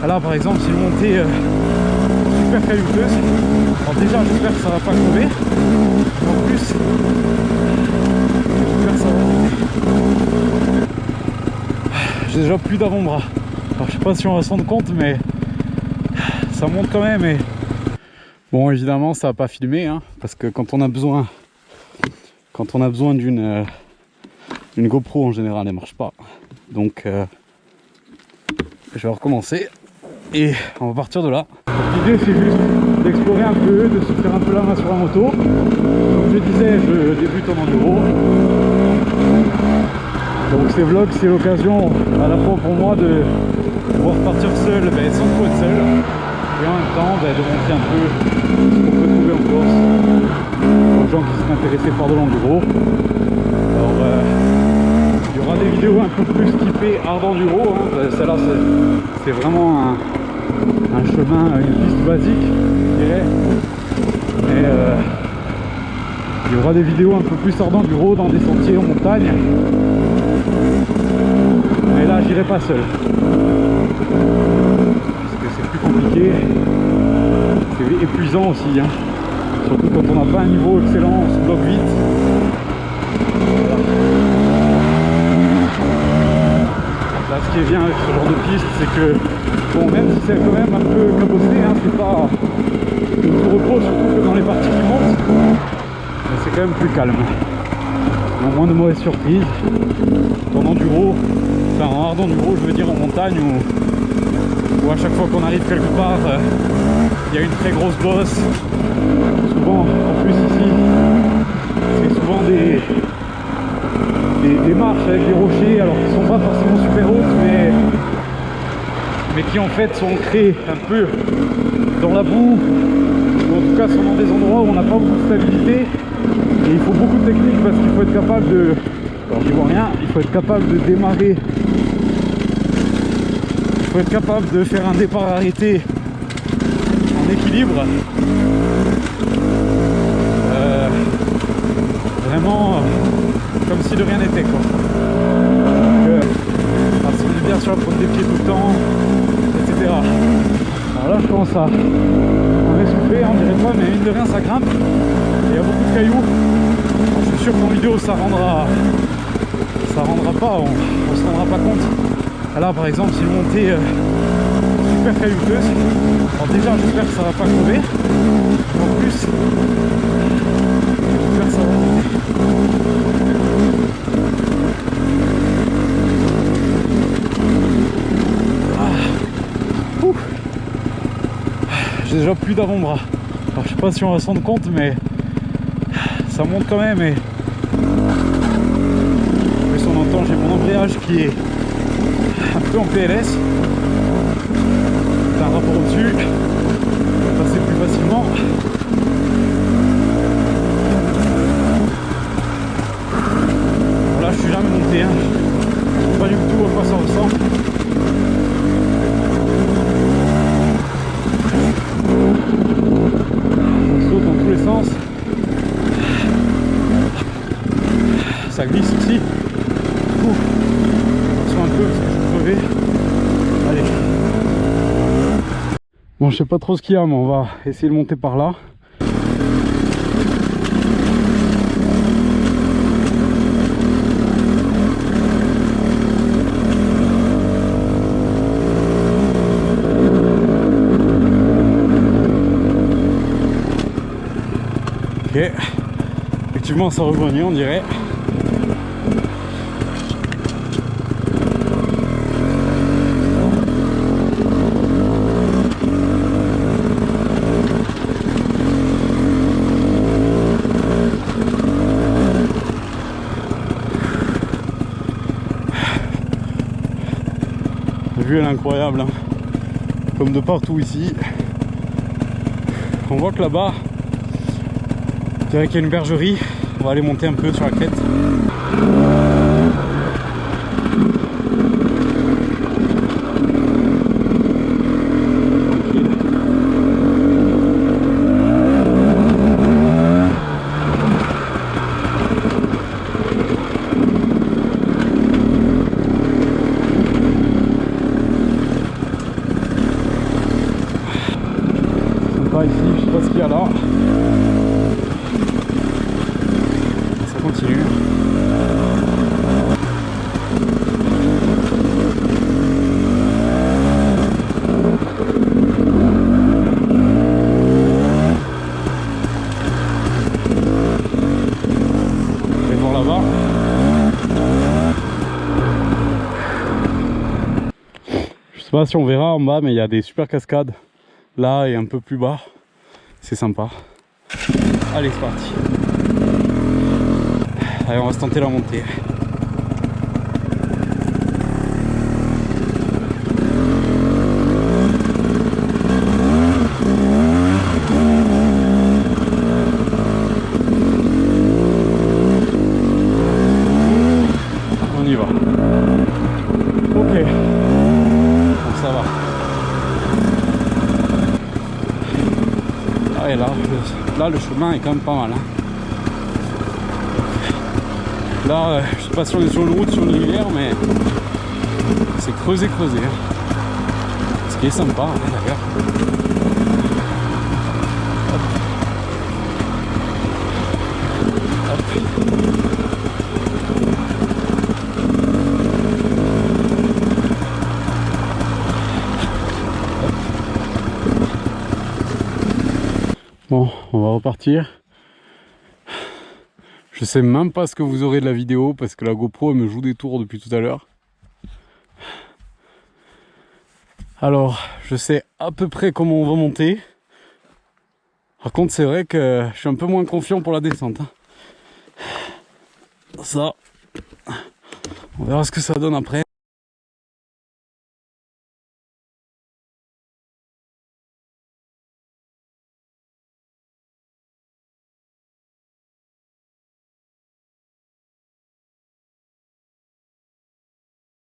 Là par exemple c'est une montée super caillouteuse. Alors déjà j'espère que ça va pas crever. En plus j'espère que ça va. J'ai déjà plus d'avant-bras. Alors je sais pas si on va se rendre compte mais ça monte quand même. Et bon évidemment ça va pas filmer hein, parce que quand on a besoin d'une GoPro en général elle marche pas. Donc je vais recommencer et on va partir de là. L'idée c'est juste d'explorer un peu, de se faire un peu la main sur la moto. Comme je disais, je débute en enduro. Donc ces vlogs c'est l'occasion à la fois pour moi de pouvoir partir seul sans trop être seul. Et en même temps de montrer un peu ce qu'on peut trouver en Corse aux gens qui sont intéressés par de l'enduro. Alors il y aura des vidéos un peu plus typées hard enduro hein. Celle-là c'est vraiment un chemin, une piste basique je dirais. Mais il y aura des vidéos un peu plus hard enduro dans des sentiers en montagne. Mais là j'irai pas seul. Parce que c'est plus compliqué. C'est épuisant aussi hein. Surtout quand on n'a pas un niveau excellent, on se bloque vite. Voilà. Là ce qui est bien avec ce genre de piste c'est que bon même si c'est quand même un peu cabossé hein, c'est pas tout repos surtout que dans les parties qui montent, mais c'est quand même plus calme. Il y a moins de mauvaises surprises. En enduro, enfin en hard enduro je veux dire en montagne où à chaque fois qu'on arrive quelque part il y a une très grosse bosse. Souvent en plus ici c'est souvent des marches avec des rochers alors qui sont pas forcément super hautes mais qui en fait sont ancrés un peu dans la boue ou en tout cas sont dans des endroits où on n'a pas beaucoup de stabilité et il faut beaucoup de technique parce qu'il faut être capable de, alors j'y vois rien, il faut être capable de démarrer, il faut être capable de faire un départ arrêté en équilibre, vraiment comme si de rien n'était quoi. Si on est bien sûr à prendre des pieds tout le temps, etc. Alors là je commence à m'essouffler, on dirait pas, mais mine de rien ça grimpe. Il y a beaucoup de cailloux. Je suis sûr qu'en vidéo ça rendra pas, on se rendra pas compte. Là par exemple c'est une montée super caillouteuse. Alors déjà j'espère que ça va pas crever. En plus j'espère que ça va. J'ai déjà plus d'avant-bras. Alors je sais pas si on va se rendre compte mais ça monte quand même et en plus on entend j'ai mon embrayage qui est un peu en PLS. C'est un rapport au-dessus. Je vais passer plus facilement. Là je suis jamais monté hein. Je sais pas du tout à quoi ça ressemble. Ça glisse ici. Attention un peu parce que je suis crevé. Allez. Bon je sais pas trop ce qu'il y a mais on va essayer de monter par là. Ok. Effectivement ça rejoignait on dirait. La vue elle est incroyable hein. Comme de partout ici. On voit que là-bas je dirais qu'il y a une bergerie. On va aller monter un peu sur la crête. par ici, je sais pas ce qu'il y a là. Ça continue. Je vais voir là-bas. Je sais pas si on verra en bas, mais il y a des super cascades là et un peu plus bas. C'est sympa. Allez, c'est parti. Allez, on va se tenter la montée. On y va. Ok. Bon, ça va. Ah, et là, le chemin est quand même pas mal. Hein. Là, je sais pas si on est sur une route, sur une rivière, mais c'est creusé. Hein. Ce qui est sympa, hein, d'ailleurs. Bon, on va repartir. Je sais même pas ce que vous aurez de la vidéo parce que la GoPro elle me joue des tours depuis tout à l'heure. Alors, je sais à peu près comment on va monter. Par contre, c'est vrai que je suis un peu moins confiant pour la descente. Hein. Ça, on verra ce que ça donne après.